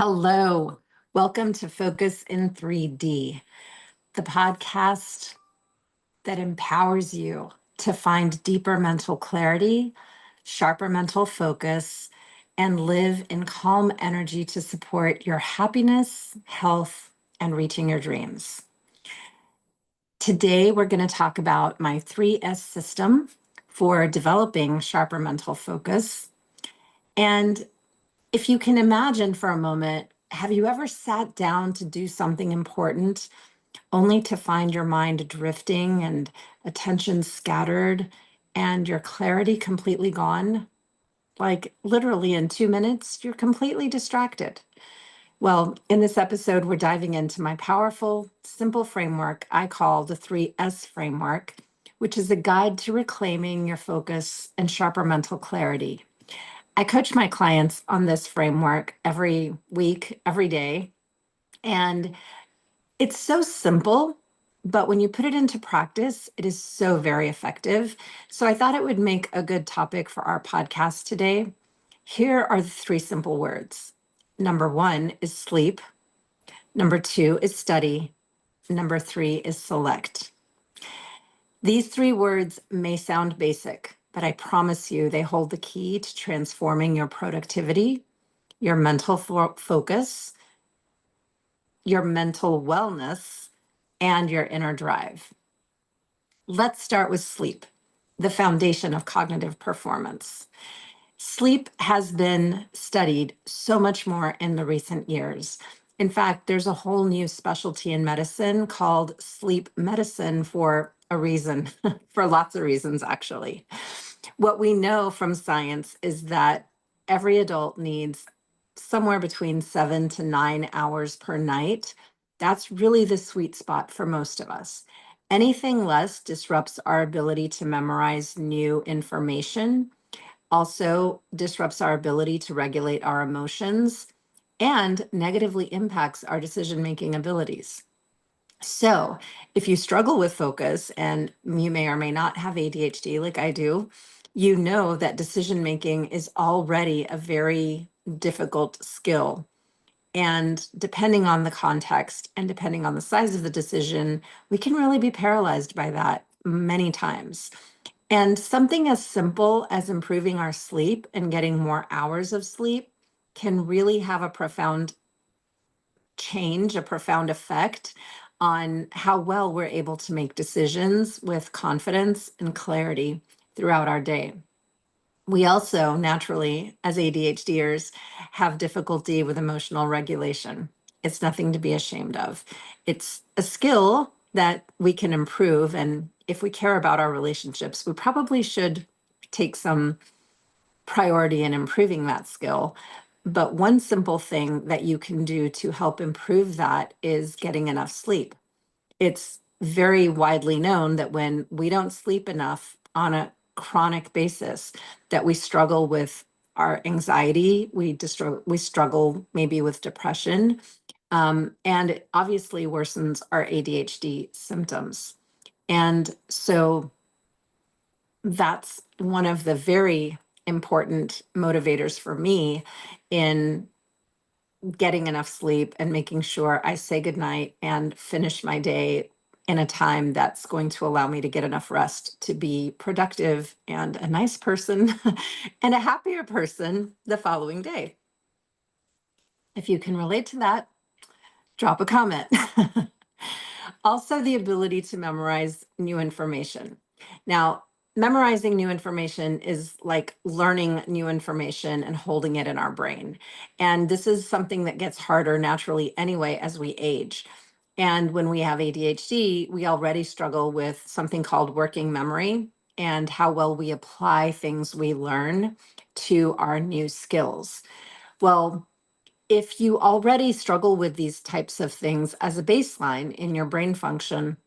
Hello, welcome to Focus in 3D, the podcast that empowers you to find deeper mental clarity, sharper mental focus, and live in calm energy to support your happiness, health, and reaching your dreams. Today, we're going to talk about my 3S system for developing sharper mental focus. And if you can imagine for a moment, have you ever sat down to do something important only to find your mind drifting and attention scattered and your clarity completely gone? Like literally in 2 minutes, you're completely distracted. Well, in this episode, we're diving into my powerful, simple framework I call the 3S framework, which is a guide to reclaiming your focus and sharper mental clarity. I coach my clients on this framework every week, every day. And it's so simple, but when you put it into practice, it is so very effective. So I thought it would make a good topic for our podcast today. Here are the three simple words. Number one is sleep. Number two is study. Number three is select. These three words may sound basic, but I promise you they hold the key to transforming your productivity, your mental focus, your mental wellness, and your inner drive. Let's start with sleep, the foundation of cognitive performance. Sleep has been studied so much more in the recent years. In fact, there's a whole new specialty in medicine called sleep medicine for a reason, for lots of reasons, actually. What we know from science is that every adult needs somewhere between 7 to 9 hours per night. That's really the sweet spot for most of us. Anything less disrupts our ability to memorize new information, also disrupts our ability to regulate our emotions, and negatively impacts our decision-making abilities. So if you struggle with focus, and you may or may not have ADHD like I do, you know that decision-making is already a very difficult skill. And depending on the context and depending on the size of the decision, we can really be paralyzed by that many times. And something as simple as improving our sleep and getting more hours of sleep can really have a profound change, a profound effect on how well we're able to make decisions with confidence and clarity throughout our day. We also naturally, as ADHDers, have difficulty with emotional regulation. It's nothing to be ashamed of. It's a skill that we can improve. And if we care about our relationships, we probably should take some priority in improving that skill. But one simple thing that you can do to help improve that is getting enough sleep. It's very widely known that when we don't sleep enough on a chronic basis, that we struggle with our anxiety, we struggle maybe with depression, and it obviously worsens our ADHD symptoms. And so that's one of the very important motivators for me in getting enough sleep and making sure I say goodnight and finish my day in a time that's going to allow me to get enough rest to be productive and a nice person and a happier person the following day. If you can relate to that, drop a comment. Also, the ability to memorize new information. Now, memorizing new information is like learning new information and holding it in our brain. And this is something that gets harder naturally anyway as we age. And when we have ADHD, we already struggle with something called working memory and how well we apply things we learn to our new skills. Well, if you already struggle with these types of things as a baseline in your brain function,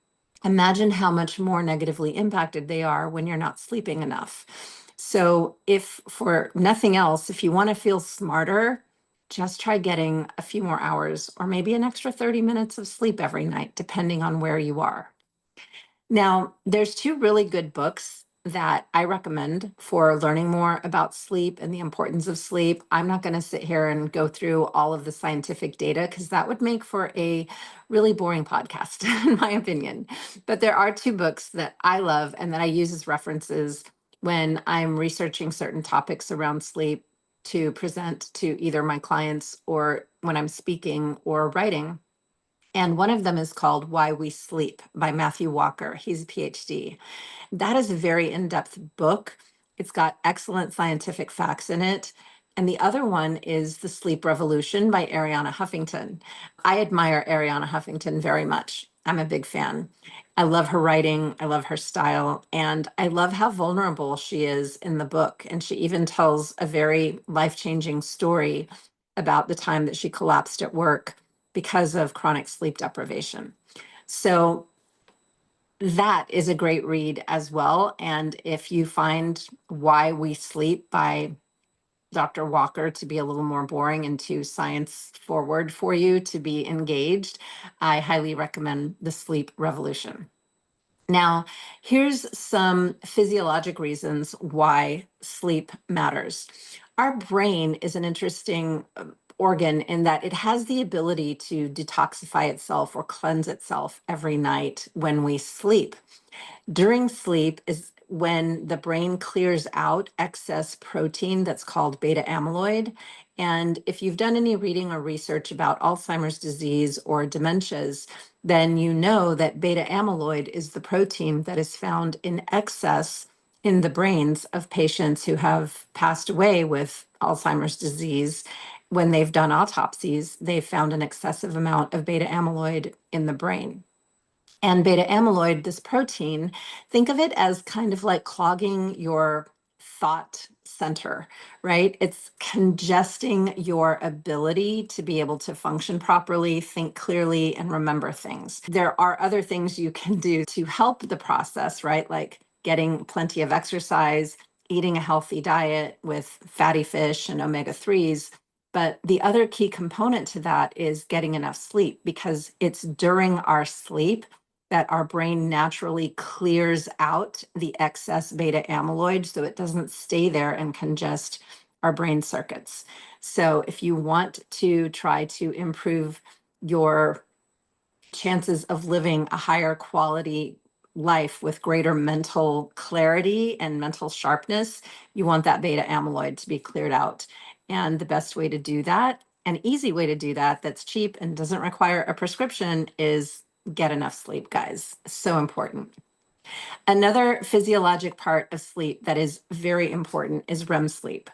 imagine how much more negatively impacted they are when you're not sleeping enough. So if for nothing else, if you want to feel smarter, just try getting a few more hours or maybe an extra 30 minutes of sleep every night, depending on where you are. Now, there's two really good books that I recommend for learning more about sleep and the importance of sleep. I'm not going to sit here and go through all of the scientific data because that would make for a really boring podcast, in my opinion. But there are two books that I love and that I use as references when I'm researching certain topics around sleep to present to either my clients or when I'm speaking or writing. And one of them is called Why We Sleep by Matthew Walker. He's a PhD. That is a very in-depth book. It's got excellent scientific facts in it. And the other one is The Sleep Revolution by Arianna Huffington. I admire Arianna Huffington very much. I'm a big fan. I love her writing, I love her style, and I love how vulnerable she is in the book. And she even tells a very life-changing story about the time that she collapsed at work because of chronic sleep deprivation. So that is a great read as well. And if you find Why We Sleep by Dr. Walker to be a little more boring and too science forward for you to be engaged, I highly recommend The Sleep Revolution. Now, here's some physiologic reasons why sleep matters. Our brain is an interesting organ in that it has the ability to detoxify itself or cleanse itself every night when we sleep. During sleep is when the brain clears out excess protein that's called beta amyloid. And if you've done any reading or research about Alzheimer's disease or dementias, then you know that beta amyloid is the protein that is found in excess in the brains of patients who have passed away with Alzheimer's disease. When they've done autopsies, they've found an excessive amount of beta amyloid in the brain. And beta amyloid, this protein, think of it as kind of like clogging your thought center, right? It's congesting your ability to be able to function properly, think clearly, and remember things. There are other things you can do to help the process, right? Like getting plenty of exercise, eating a healthy diet with fatty fish and omega 3s. But the other key component to that is getting enough sleep, because it's during our sleep that our brain naturally clears out the excess beta amyloid so it doesn't stay there and congest our brain circuits. So if you want to try to improve your chances of living a higher quality life with greater mental clarity and mental sharpness, you want that beta amyloid to be cleared out. And the best way to do that, an easy way to do that, that's cheap and doesn't require a prescription, is get enough sleep, guys. So important. Another physiologic part of sleep that is very important is REM sleep.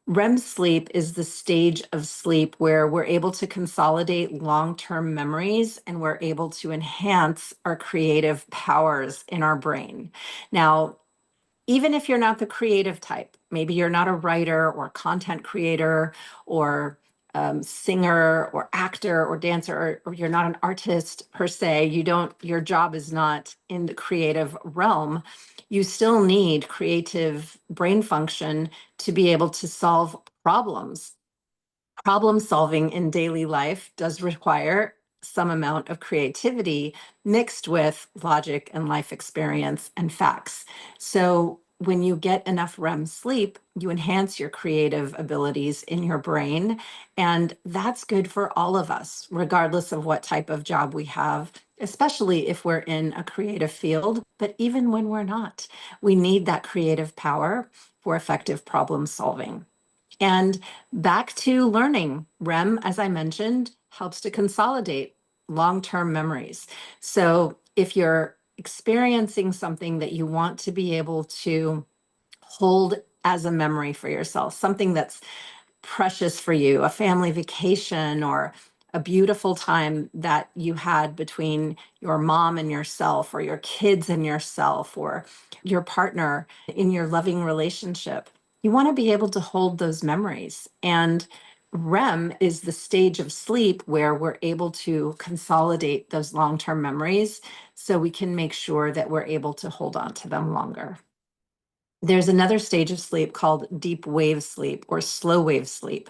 REM sleep is the stage of sleep where we're able to consolidate long-term memories and we're able to enhance our creative powers in our brain. Now, even if you're not the creative type, maybe you're not a writer or content creator or singer or actor or dancer, or you're not an artist per se, your job is not in the creative realm, you still need creative brain function to be able to solve problems. Problem solving in daily life does require some amount of creativity mixed with logic and life experience and facts. So when you get enough REM sleep, you enhance your creative abilities in your brain. And that's good for all of us, regardless of what type of job we have, especially if we're in a creative field. But even when we're not, we need that creative power for effective problem solving. And back to learning, REM, as I mentioned, helps to consolidate long-term memories. So if you're experiencing something that you want to be able to hold as a memory for yourself, something that's precious for you, a family vacation or a beautiful time that you had between your mom and yourself, or your kids and yourself, or your partner in your loving relationship. You want to be able to hold those memories. And REM is the stage of sleep where we're able to consolidate those long-term memories so we can make sure that we're able to hold on to them longer. There's another stage of sleep called deep wave sleep or slow wave sleep.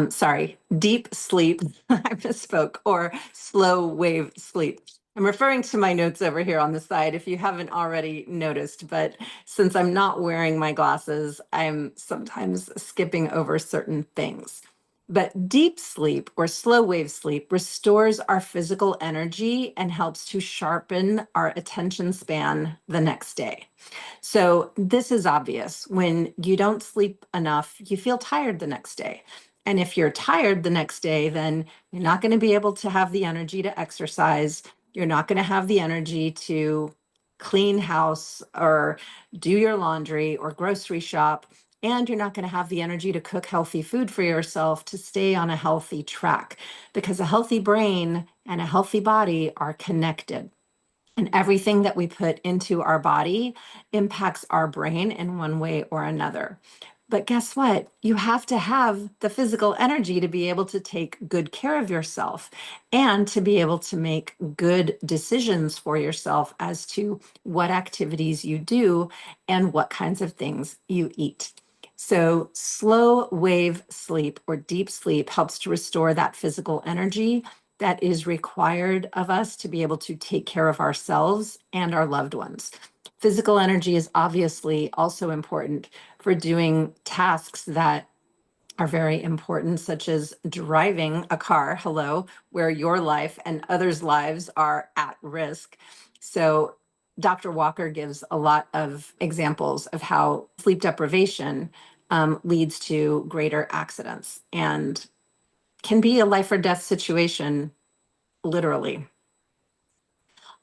Sorry, deep sleep, I misspoke, or slow wave sleep. I'm referring to my notes over here on the side if you haven't already noticed, but since I'm not wearing my glasses, I'm sometimes skipping over certain things. But deep sleep or slow wave sleep restores our physical energy and helps to sharpen our attention span the next day. So, this is obvious. When you don't sleep enough, you feel tired the next day. And if you're tired the next day, then you're not going to be able to have the energy to exercise. You're not going to have the energy to clean house or do your laundry or grocery shop. And you're not going to have the energy to cook healthy food for yourself to stay on a healthy track because a healthy brain and a healthy body are connected. And everything that we put into our body impacts our brain in one way or another. But guess what? You have to have the physical energy to be able to take good care of yourself and to be able to make good decisions for yourself as to what activities you do and what kinds of things you eat. So, slow wave sleep or deep sleep helps to restore that physical energy that is required of us to be able to take care of ourselves and our loved ones. Physical energy is obviously also important for doing tasks that are very important, such as driving a car, hello, where your life and others' lives are at risk. So, Dr. Walker gives a lot of examples of how sleep deprivation leads to greater accidents and can be a life or death situation literally.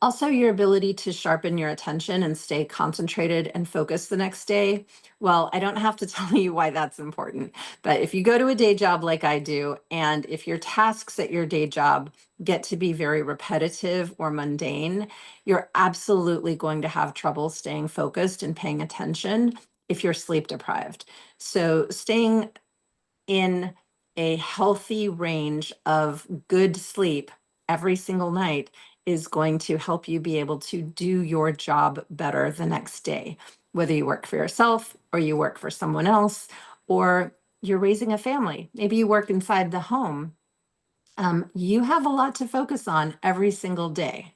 Also, your ability to sharpen your attention and stay concentrated and focused the next day. Well, I don't have to tell you why that's important, but if you go to a day job like I do, and if your tasks at your day job get to be very repetitive or mundane, you're absolutely going to have trouble staying focused and paying attention if you're sleep deprived. So, staying in a healthy range of good sleep every single night is going to help you be able to do your job better the next day, whether you work for yourself or you work for someone else or you're raising a family. Maybe you work inside the home. You have a lot to focus on every single day.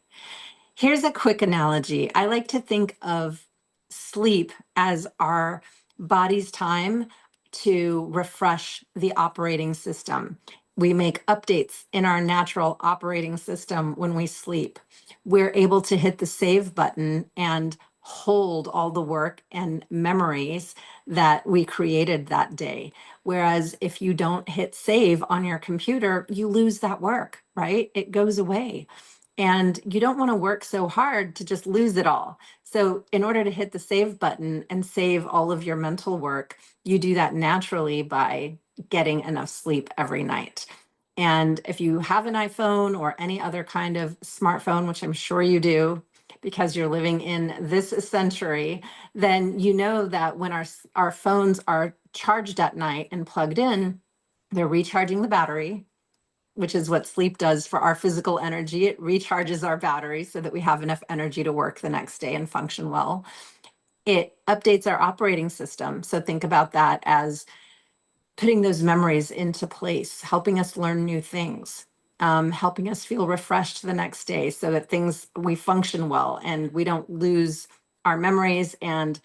Here's a quick analogy. I like to think of sleep as our body's time to refresh the operating system. We make updates in our natural operating system when we sleep. We're able to hit the save button and hold all the work and memories that we created that day. Whereas if you don't hit save on your computer, you lose that work, right? It goes away. And you don't want to work so hard to just lose it all. So, in order to hit the save button and save all of your mental work, you do that naturally by getting enough sleep every night. And if you have an iPhone or any other kind of smartphone, which I'm sure you do because you're living in this century, then you know that when our phones are charged at night and plugged in, they're recharging the battery, which is what sleep does for our physical energy. It recharges our battery so that we have enough energy to work the next day and function well. It updates our operating system. So think about that as putting those memories into place, helping us learn new things, helping us feel refreshed the next day so that we function well and we don't lose our memories and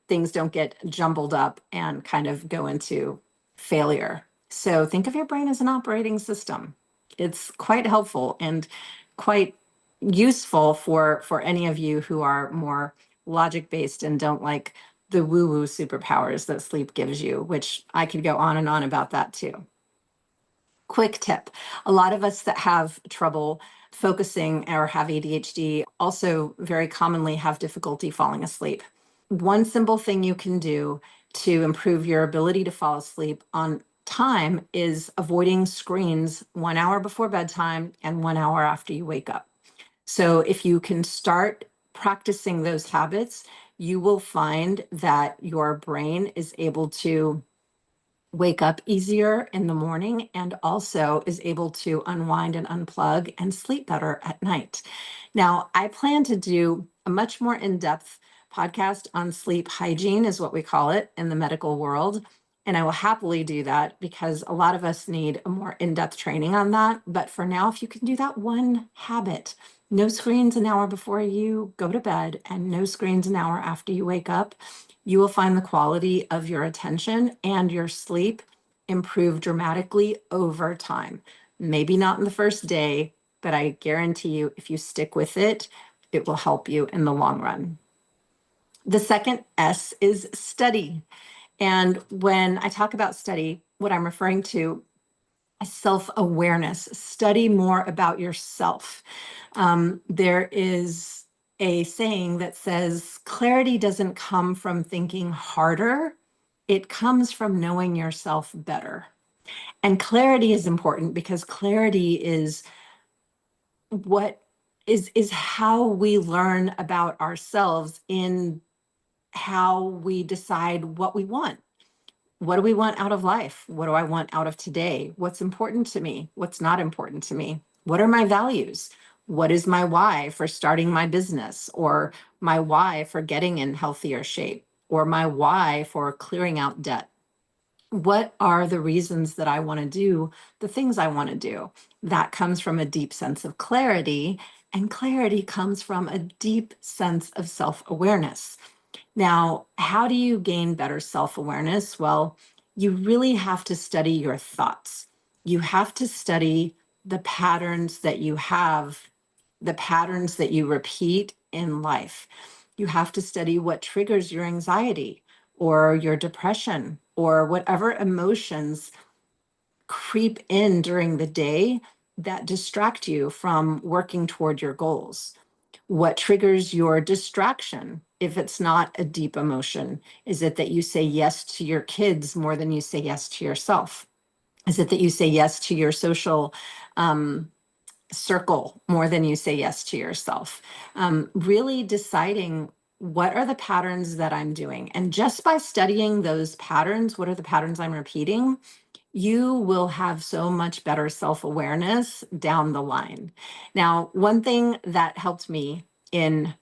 things don't get jumbled up and kind of go into failure. So think of your brain as an operating system. It's quite helpful and quite useful for any of you who are more logic based and don't like the woo woo superpowers that sleep gives you, which I could go on and on about that too. Quick tip. A lot of us that have trouble focusing or have ADHD also very commonly have difficulty falling asleep. One simple thing you can do to improve your ability to fall asleep on time is avoiding screens 1 hour before bedtime and 1 hour after you wake up. So if you can start practicing those habits, you will find that your brain is able to wake up easier in the morning and also is able to unwind and unplug and sleep better at night. Now, I plan to do a much more in-depth podcast on sleep hygiene, is what we call it in the medical world. And I will happily do that because a lot of us need a more in-depth training on that. But for now, if you can do that one habit, No screens an hour before you go to bed and no screens an hour after you wake up. You will find the quality of your attention and your sleep improve dramatically over time. Maybe not in the first day, but I guarantee you, if you stick with it, it will help you in the long run. The second S is study. And when I talk about study, what I'm referring to is self-awareness. Study more about yourself. There is a saying that says, clarity doesn't come from thinking harder. It comes from knowing yourself better. And clarity is important because clarity is what is how we learn about ourselves in how we decide what we want. What do we want out of life? What do I want out of today? What's important to me? What's not important to me? What are my values? What is my why for starting my business, or my why for getting in healthier shape, or my why for clearing out debt? What are the reasons that I want to do the things I want to do? That comes from a deep sense of clarity, and clarity comes from a deep sense of self-awareness. Now, how do you gain better self-awareness? Well, you really have to study your thoughts. You have to study the patterns that you have, the patterns that you repeat in life. You have to study what triggers your anxiety or your depression or whatever emotions creep in during the day that distract you from working toward your goals. What triggers your distraction if it's not a deep emotion? Is it that you say yes to your kids more than you say yes to yourself? Is it that you say yes to your social circle more than you say yes to yourself? Really deciding what are the patterns that I'm doing. And just by studying those patterns, what are the patterns I'm repeating? You will have so much better self-awareness down the line. Now, one thing that helped me in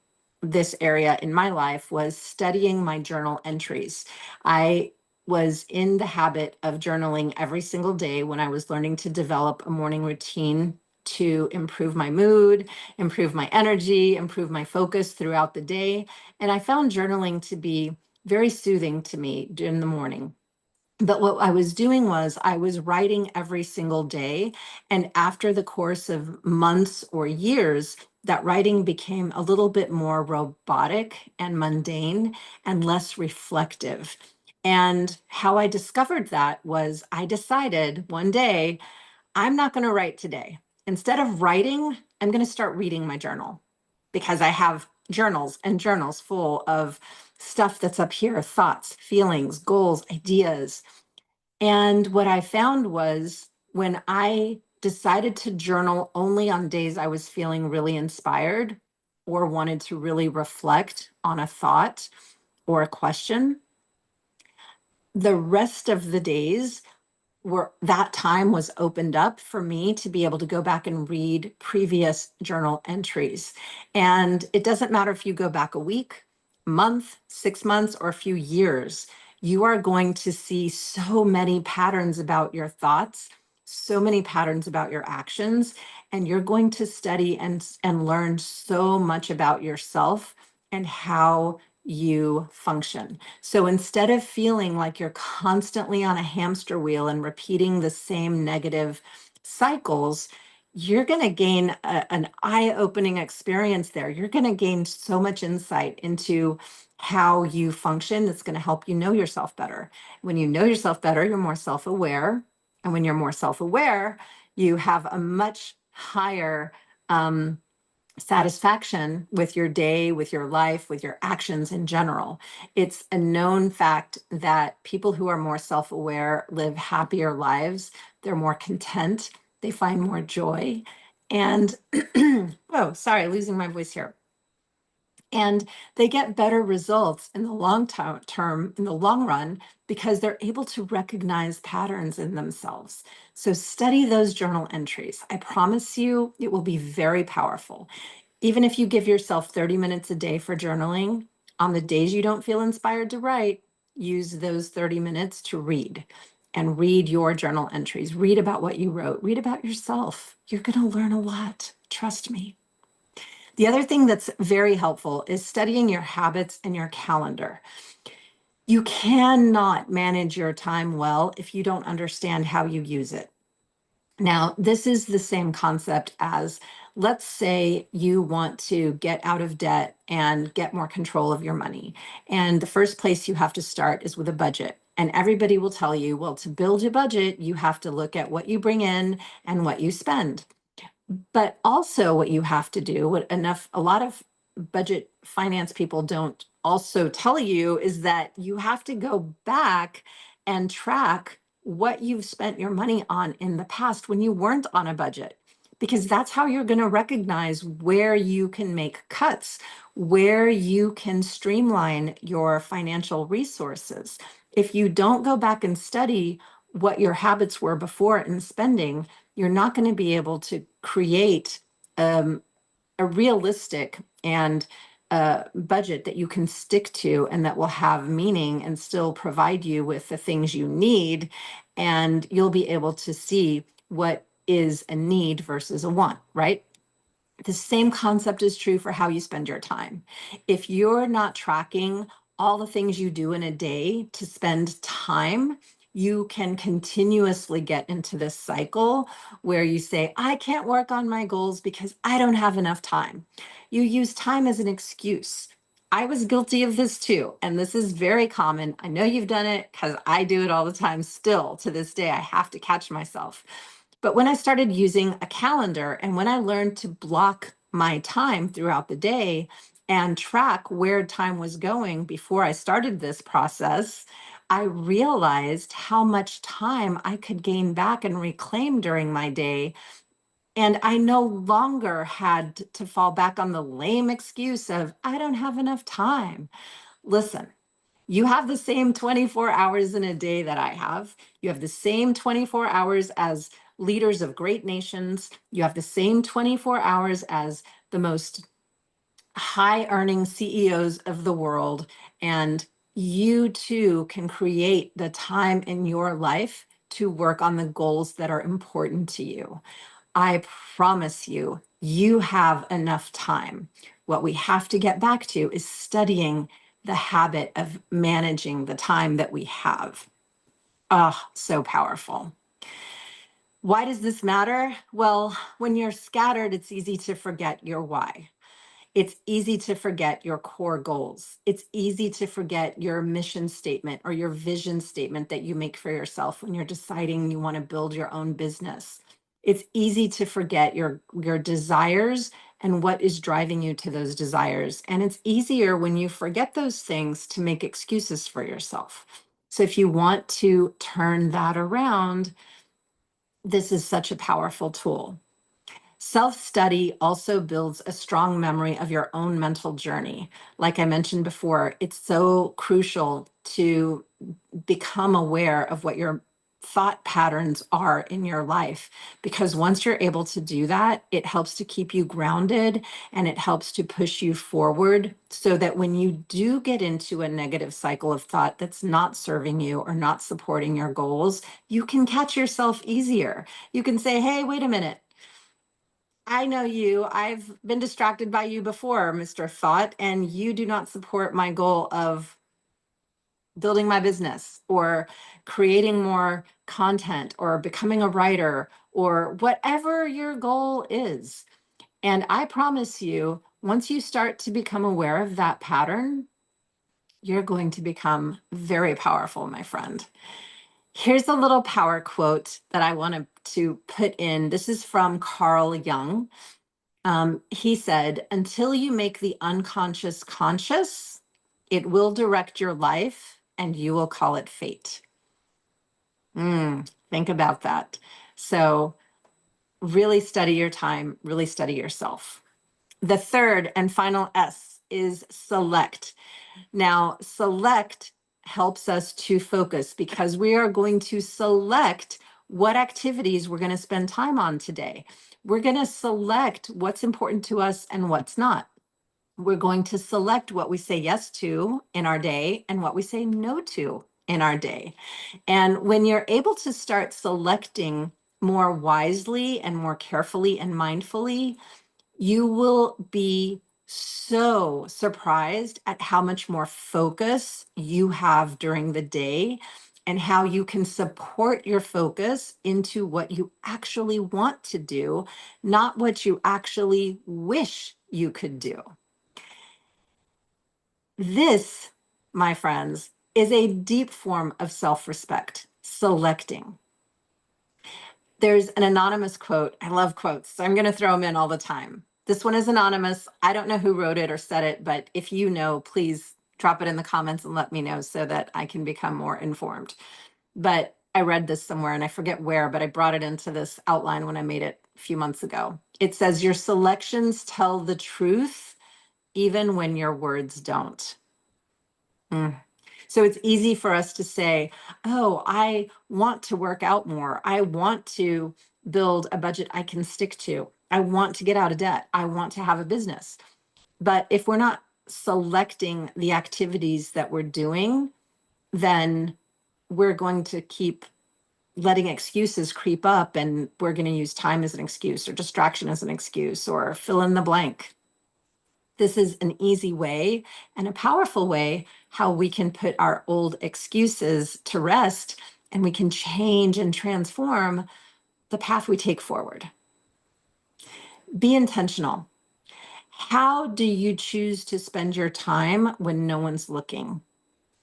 this area in my life was studying my journal entries. I was in the habit of journaling every single day when I was learning to develop a morning routine to improve my mood, improve my energy, improve my focus throughout the day. And I found journaling to be very soothing to me during the morning. But what I was doing was I was writing every single day. And after the course of months or years, that writing became a little bit more robotic and mundane and less reflective. And how I discovered that was I decided one day, I'm not going to write today. Instead of writing, I'm going to start reading my journal, because I have journals and journals full of stuff that's up here, thoughts, feelings, goals, ideas. And what I found was when I decided to journal only on days I was feeling really inspired or wanted to really reflect on a thought or a question, the rest of the days where that time was opened up for me to be able to go back and read previous journal entries. And it doesn't matter if you go back a week, month, 6 months, or a few years, you are going to see so many patterns about your thoughts, so many patterns about your actions, and you're going to study and learn so much about yourself and how you function. So instead of feeling like you're constantly on a hamster wheel and repeating the same negative cycles, you're going to gain an eye-opening experience there. You're going to gain so much insight into how you function that's going to help you know yourself better. When you know yourself better, you're more self-aware. And when you're more self-aware, you have a much higher satisfaction with your day, with your life, with your actions in general. It's a known fact that people who are more self-aware live happier lives. They're more content. They find more joy. And, oh, sorry, losing my voice here. And they get better results in the long term, in the long run, because they're able to recognize patterns in themselves. So study those journal entries. I promise you, it will be very powerful. Even if you give yourself 30 minutes a day for journaling, on the days you don't feel inspired to write, use those 30 minutes to read and read your journal entries. Read about what you wrote. Read about yourself. You're going to learn a lot. Trust me. The other thing that's very helpful is studying your habits and your calendar. You cannot manage your time well if you don't understand how you use it. Now, this is the same concept as, let's say you want to get out of debt and get more control of your money. And the first place you have to start is with a budget. And everybody will tell you, well, to build a budget, you have to look at what you bring in and what you spend. But also what you have to do, a lot of budget finance people don't also tell you, is that you have to go back and track what you've spent your money on in the past when you weren't on a budget, because that's how you're going to recognize where you can make cuts, where you can streamline your financial resources. If you don't go back and study what your habits were before in spending, you're not going to be able to create a realistic and budget that you can stick to and that will have meaning and still provide you with the things you need. And you'll be able to see what is a need versus a want, right? The same concept is true for how you spend your time. If you're not tracking all the things you do in a day to spend time, you can continuously get into this cycle where you say, I can't work on my goals because I don't have enough time. You use time as an excuse. I was guilty of this too. And this is very common. I know you've done it because I do it all the time still. To this day, I have to catch myself. But when I started using a calendar and when I learned to block my time throughout the day and track where time was going before I started this process, I realized how much time I could gain back and reclaim during my day. And I no longer had to fall back on the lame excuse of, I don't have enough time. Listen, you have the same 24 hours in a day that I have. You have the same 24 hours as leaders of great nations. You have the same 24 hours as the most high earning CEOs of the world. And you too can create the time in your life to work on the goals that are important to you. I promise you, you have enough time. What we have to get back to is studying the habit of managing the time that we have. Ah, so powerful. Why does this matter? Well, when you're scattered, it's easy to forget your why. It's easy to forget your core goals. It's easy to forget your mission statement or your vision statement that you make for yourself when you're deciding you want to build your own business. It's easy to forget your desires and what is driving you to those desires. And it's easier when you forget those things to make excuses for yourself. So if you want to turn that around, this is such a powerful tool. Self-study also builds a strong memory of your own mental journey. Like I mentioned before, it's so crucial to become aware of what your thought patterns are in your life, because once you're able to do that, it helps to keep you grounded and it helps to push you forward so that when you do get into a negative cycle of thought that's not serving you or not supporting your goals, you can catch yourself easier. You can say, hey, wait a minute. I know you. I've been distracted by you before, Mr. Thought, and you do not support my goal of building my business or creating more content or becoming a writer or whatever your goal is. And I promise you, once you start to become aware of that pattern, you're going to become very powerful, my friend. Here's a little power quote that I wanted to put in. This is from Carl Jung. He said, until you make the unconscious conscious, it will direct your life and you will call it fate. Think about that. So really study your time, really study yourself. The third and final S is select. Now, select helps us to focus because we are going to select what activities we're going to spend time on today. We're going to select what's important to us and what's not. We're going to select what we say yes to in our day and what we say no to in our day. And when you're able to start selecting more wisely and more carefully and mindfully, You will be so surprised at how much more focus you have during the day and how you can support your focus into what you actually want to do, not what you actually wish you could do. This, my friends, is a deep form of self-respect, selecting. There's an anonymous quote. I love quotes, so I'm going to throw them in all the time. This one is anonymous. I don't know who wrote it or said it, but if you know, please drop it in the comments and let me know so that I can become more informed. But I read this somewhere and I forget where, but I brought it into this outline when I made it a few months ago. It says, your selections tell the truth even when your words don't. So it's easy for us to say, oh, I want to work out more. I want to build a budget I can stick to. I want to get out of debt. I want to have a business. But if we're not selecting the activities that we're doing, then we're going to keep letting excuses creep up, and we're going to use time as an excuse or distraction as an excuse or fill in the blank. This is an easy way and a powerful way how we can put our old excuses to rest, and we can change and transform the path we take forward. Be intentional. How do you choose to spend your time when no one's looking?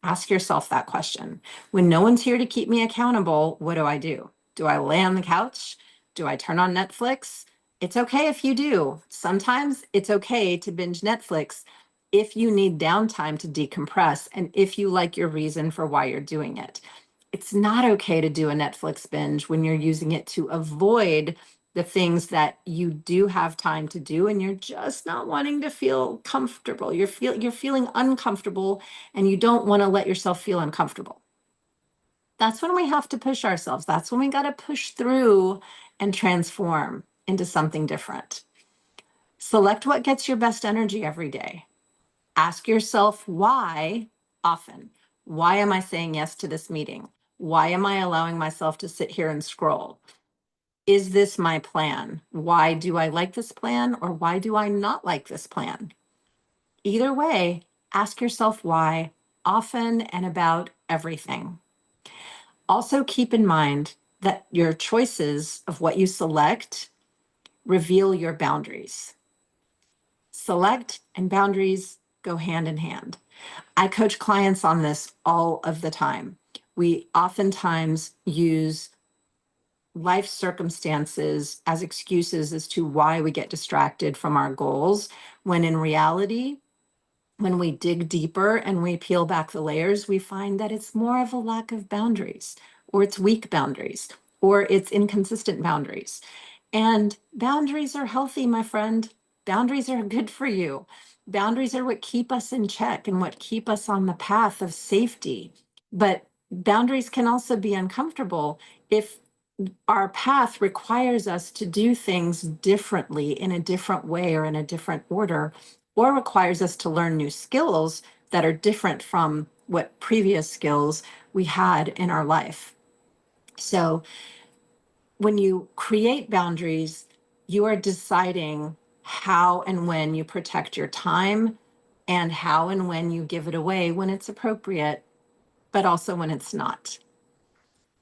Ask yourself that question. When no one's here to keep me accountable, what do? Do I lay on the couch? Do I turn on Netflix? It's okay if you do. Sometimes it's okay to binge Netflix if you need downtime to decompress and if you like your reason for why you're doing it. It's not okay to do a Netflix binge when you're using it to avoid the things that you do have time to do and you're just not wanting to feel comfortable. You're feeling uncomfortable and you don't want to let yourself feel uncomfortable. That's when we have to push ourselves. That's when we got to push through and transform into something different. Select what gets your best energy every day. Ask yourself why often. Why am I saying yes to this meeting? Why am I allowing myself to sit here and scroll? Is this my plan? Why do I like this plan, or why do I not like this plan? Either way, ask yourself why often and about everything. Also keep in mind that your choices of what you select reveal your boundaries. Select and boundaries go hand in hand. I coach clients on this all of the time. We oftentimes use life circumstances as excuses as to why we get distracted from our goals, when in reality, when we dig deeper and we peel back the layers, we find that it's more of a lack of boundaries, or it's weak boundaries, or it's inconsistent boundaries. And boundaries are healthy, my friend. Boundaries are good for you. Boundaries are what keep us in check and what keep us on the path of safety. But boundaries can also be uncomfortable if our path requires us to do things differently in a different way or in a different order, or requires us to learn new skills that are different from what previous skills we had in our life. So when you create boundaries, you are deciding how and when you protect your time and how and when you give it away when it's appropriate, but also when it's not.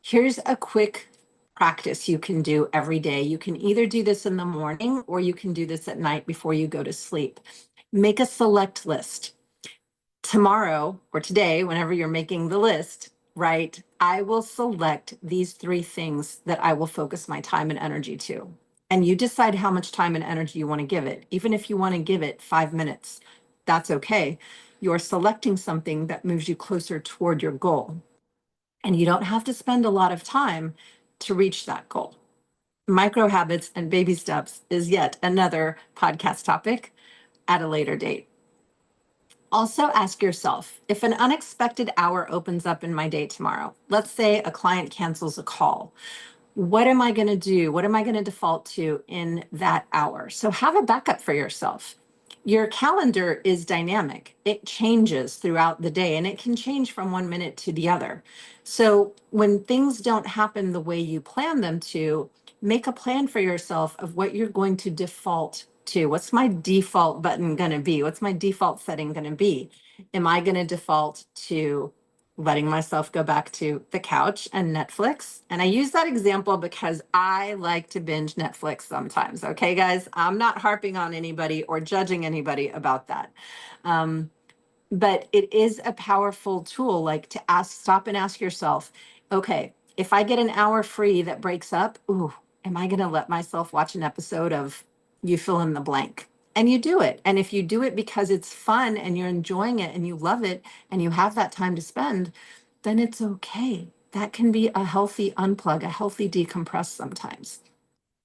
Here's a quick practice you can do every day. You can either do this in the morning or you can do this at night before you go to sleep. Make a select list. Tomorrow or today, whenever you're making the list, right, I will select these 3 things that I will focus my time and energy to. And you decide how much time and energy you want to give it. Even if you want to give it 5 minutes, that's okay. You're selecting something that moves you closer toward your goal. And you don't have to spend a lot of time to reach that goal. Micro habits and baby steps is yet another podcast topic at a later date. Also ask yourself, if an unexpected hour opens up in my day tomorrow, let's say a client cancels a call, what am I going to do? What am I going to default to in that hour? So have a backup for yourself. Your calendar is dynamic. It changes throughout the day and it can change from 1 minute to the other. So when things don't happen the way you plan them to, make a plan for yourself of what you're going to default to? What's my default button going to be? What's my default setting going to be? Am I going to default to letting myself go back to the couch and Netflix? And I use that example because I like to binge Netflix sometimes. Okay, guys, I'm not harping on anybody or judging anybody about that. But it is a powerful tool, like to stop and ask yourself, okay, if I get an hour free that breaks up, ooh, am I going to let myself watch an episode of you fill in the blank? And you do it. And if you do it because it's fun and you're enjoying it and you love it and you have that time to spend, then it's okay. That can be a healthy unplug, a healthy decompress sometimes.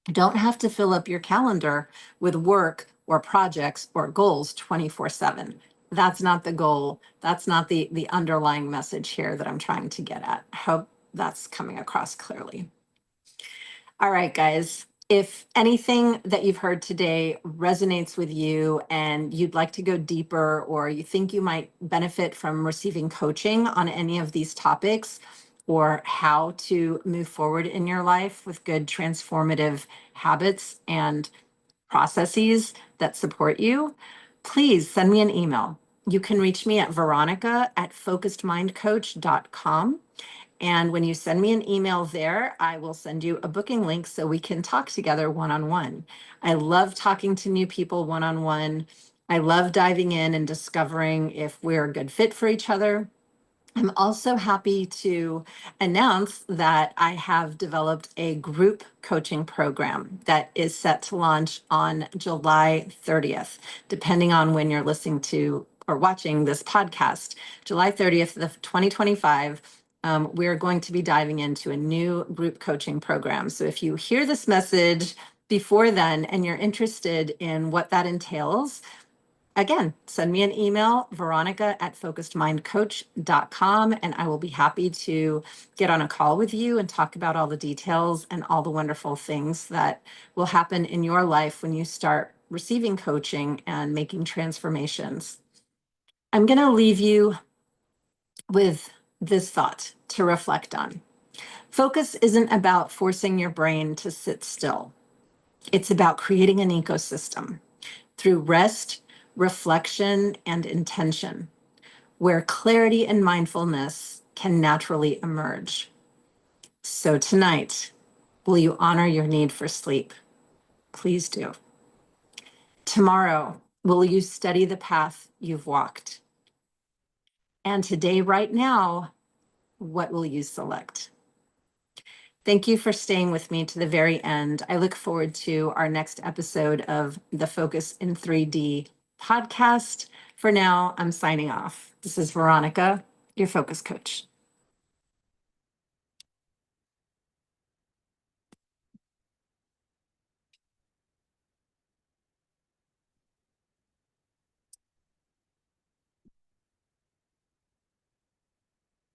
You don't have to fill up your calendar with work or projects or goals 24/7. That's not the goal. That's not the underlying message here that I'm trying to get at. I hope that's coming across clearly. All right, guys. If anything that you've heard today resonates with you and you'd like to go deeper, or you think you might benefit from receiving coaching on any of these topics, or how to move forward in your life with good transformative habits and processes that support you, please send me an email. You can reach me at veronica@focusedmindcoach.com. And when you send me an email there, I will send you a booking link so we can talk together one-on-one. I love talking to new people one-on-one. I love diving in and discovering if we're a good fit for each other. I'm also happy to announce that I have developed a group coaching program that is set to launch on July 30th, depending on when you're listening to or watching this podcast. July 30th of 2025, we're going to be diving into a new group coaching program. So if you hear this message before then and you're interested in what that entails, again, send me an email, veronica@focusedmindcoach.com, and I will be happy to get on a call with you and talk about all the details and all the wonderful things that will happen in your life when you start receiving coaching and making transformations. I'm going to leave you with this thought to reflect on. Focus isn't about forcing your brain to sit still. It's about creating an ecosystem through rest, reflection, and intention, where clarity and mindfulness can naturally emerge. So tonight, will you honor your need for sleep? Please do. Tomorrow, will you study the path you've walked? And today, right now, what will you select? Thank you for staying with me to the very end. I look forward to our next episode of the Focus in 3D podcast. For now, I'm signing off. This is Veronica, your focus coach.